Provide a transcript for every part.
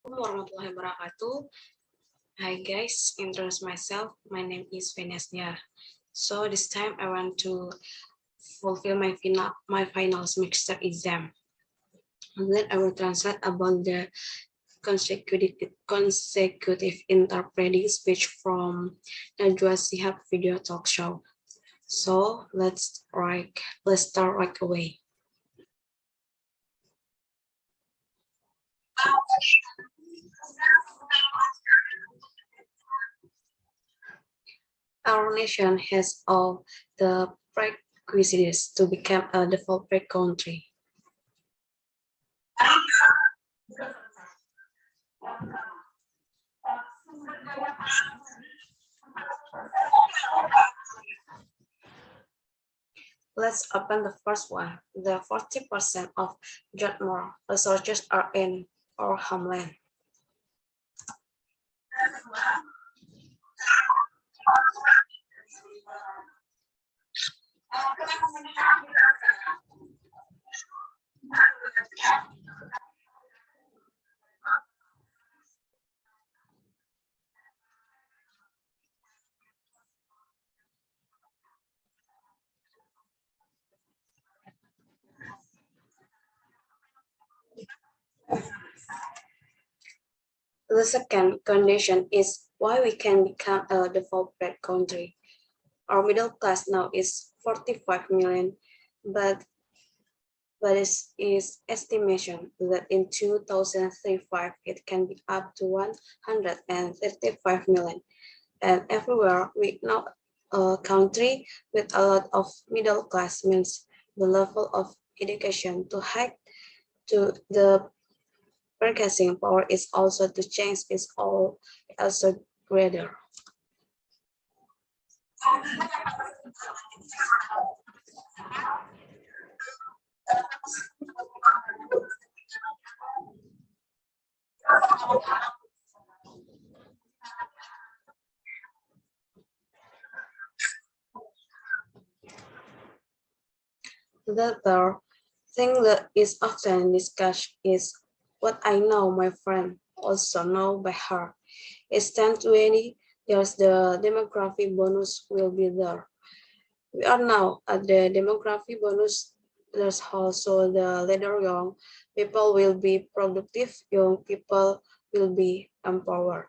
Warahmatullahi wabarakatuh. Hi guys, introduce myself. My name is Venezia. So this time I want to fulfill my final semester exam. And then I will translate about the consecutive interpreting speech from Najwa Shihab video talk show. So let's start right away. Our nation has all the prerequisites to become a developed country. Let's open the first one. The 40% of Jotmore researchers are in our homeland. The second condition is why we can become a developed country. Our middle class now is 45 million, but it is estimation that in 2035 it can be up to 135 million. And everywhere we know a country with a lot of middle class means the level of education to hike to the purchasing power is also to change is also greater. The third thing that is often discussed is what I know my friend also know by her. It's 1020, there's the demographic bonus will be there. We are now at the demographic bonus. There's also the later young people will be productive, young people will be empowered.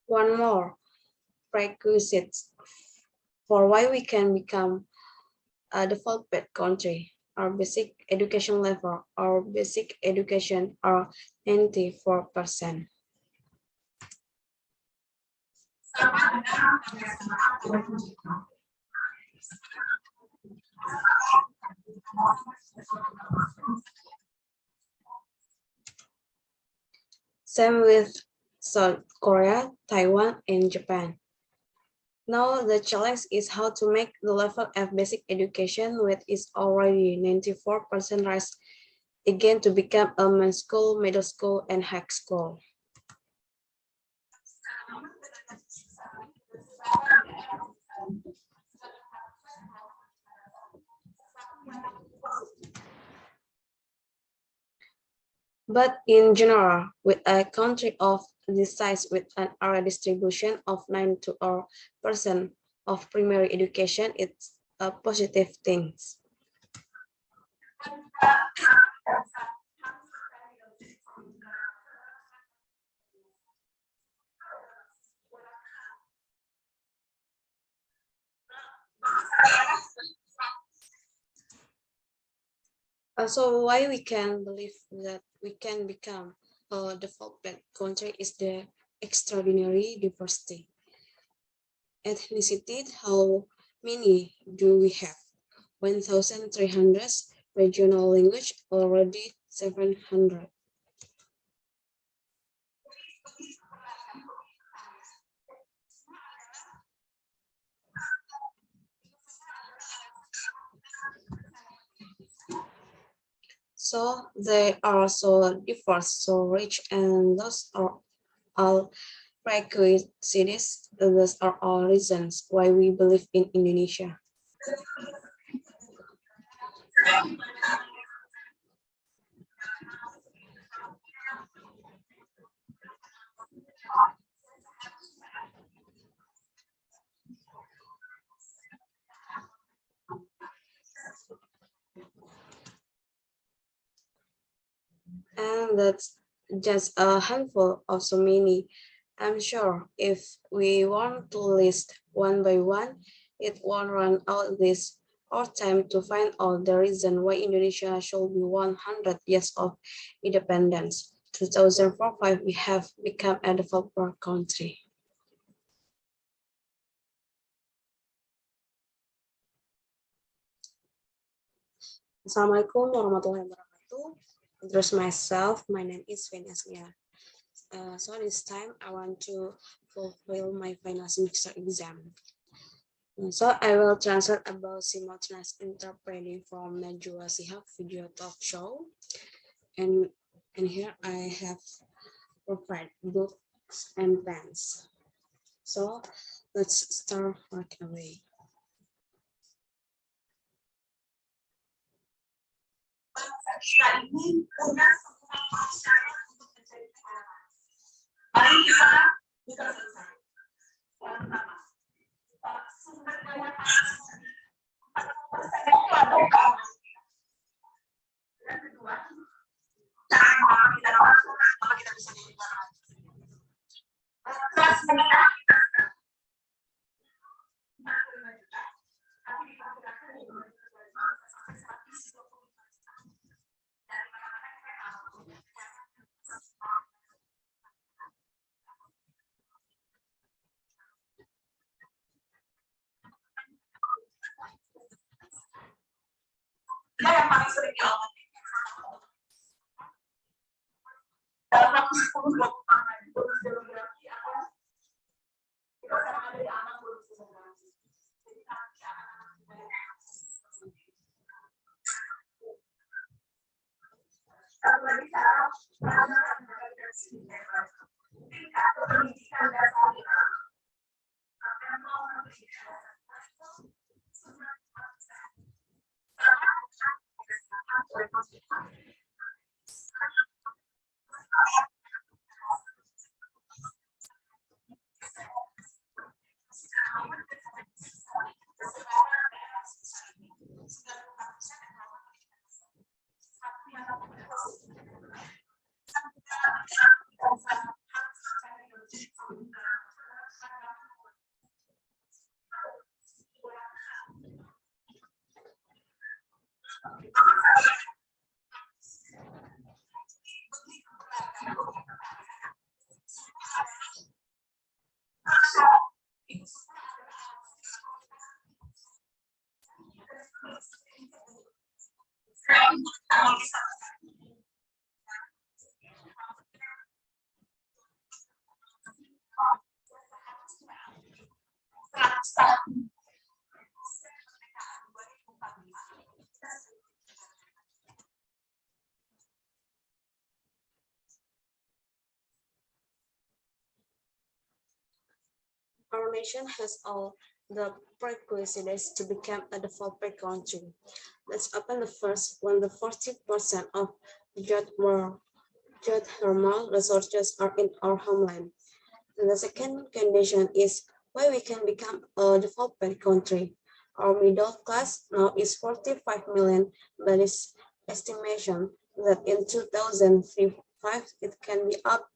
One more prerequisite for why we can become a developed country. Our basic education level, our basic education are 94%. Same with South Korea, Taiwan, and Japan. Now the challenge is how to make the level of basic education, which is already 94% rise, again to become elementary school, middle school, and high school. But in general, with a country of this size with an area distribution of 9% of primary education, it's a positive thing. So why we can believe that we can become a developed country is the extraordinary diversity. Ethnicity, how many do we have? 1,300, regional language already 700. So they are so diverse, so rich, and those are all prerequisites. Those are all reasons why we believe in Indonesia. And that's just a handful of so many. I'm sure if we want to list one by one, it won't run out this our time to find out the reason why Indonesia should be 100 years of independence. 2005, we have become a developer country. Assalamualaikum warahmatullahi wabarakatuh. Introduce myself. My name is Eas. So this time I want to fulfill my final semester exam. So I will translate about simultaneous interpreting from Najwa Shihab video talk show. And here I have prepared books and pens. So let's start right away. Mari kita selesai. Yang pertama, sumber daya alam. Yang kedua, cara kita masuk, apa kita bisa dilihat. Kelas menengah kita yang paling sering dialami dalam waktu 10-20 tahun bonus demografi apa kita sekarang ada di anak bonus demografi jadi nanti anak-anak satu lagi cara tingkat pendidikan dasar Our nation has all the prerequisites to become a developer country. Let's open the first when the 40% of geothermal resources are in our homeland. And the second condition is why we can become a developer country. Our middle class now is 45 million, but it's estimation that in 2035 it can be up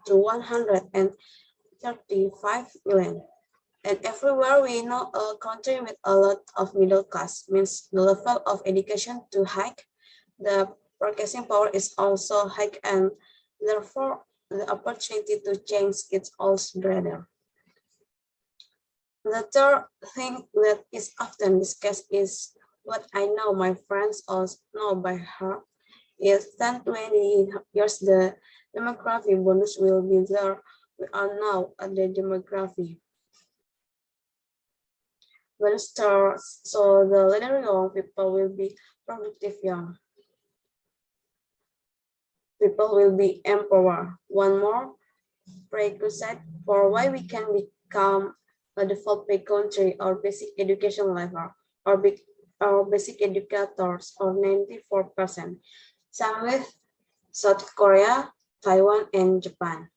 to 135 million. And everywhere we know a country with a lot of middle class means the level of education to high, the purchasing power is also high, and therefore the opportunity to change is also greater. The third thing that is often discussed is what I know my friends also know by heart is 10-20 years the demography bonus will be there. We are now at the demography. When stars, so the later young people will be productive young. people will be empowered. One more prerequisite for why we can become a developing country or basic education level or basic educators or 94%. Some with South Korea, Taiwan, and Japan.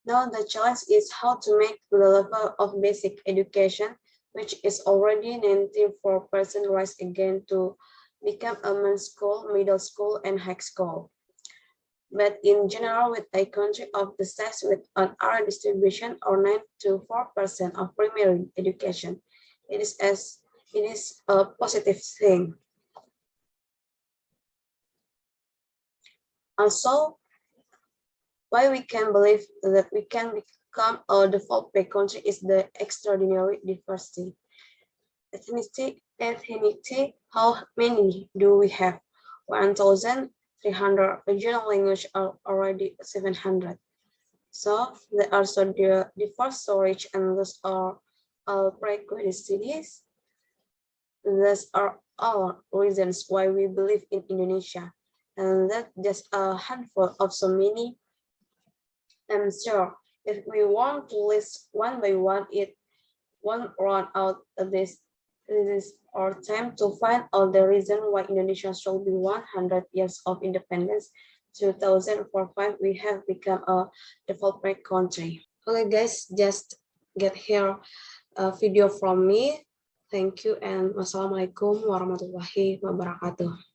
Now the challenge is how to make the level of basic education, which is already 94% rise again to become elementary school, middle school, and high school. But in general, with a country of the size with an area distribution or 9 to 4% of primary education, it is a positive thing. Also, why we can believe that we can become a developing country is the extraordinary diversity. Ethnicity, how many do we have? 1,300 regional language are already 700. So there are so diverse, so rich, and those are all prerequisites. Those are all reasons why we believe in Indonesia. And that's just a handful of so many. I'm sure if we want to list one by one, it won't run out of this. This is our time to find out the reason why Indonesia should be 100 years of independence. 2005, we have become a developing country. Okay, guys, just get here a video from me. Thank you and wassalamualaikum warahmatullahi wabarakatuh.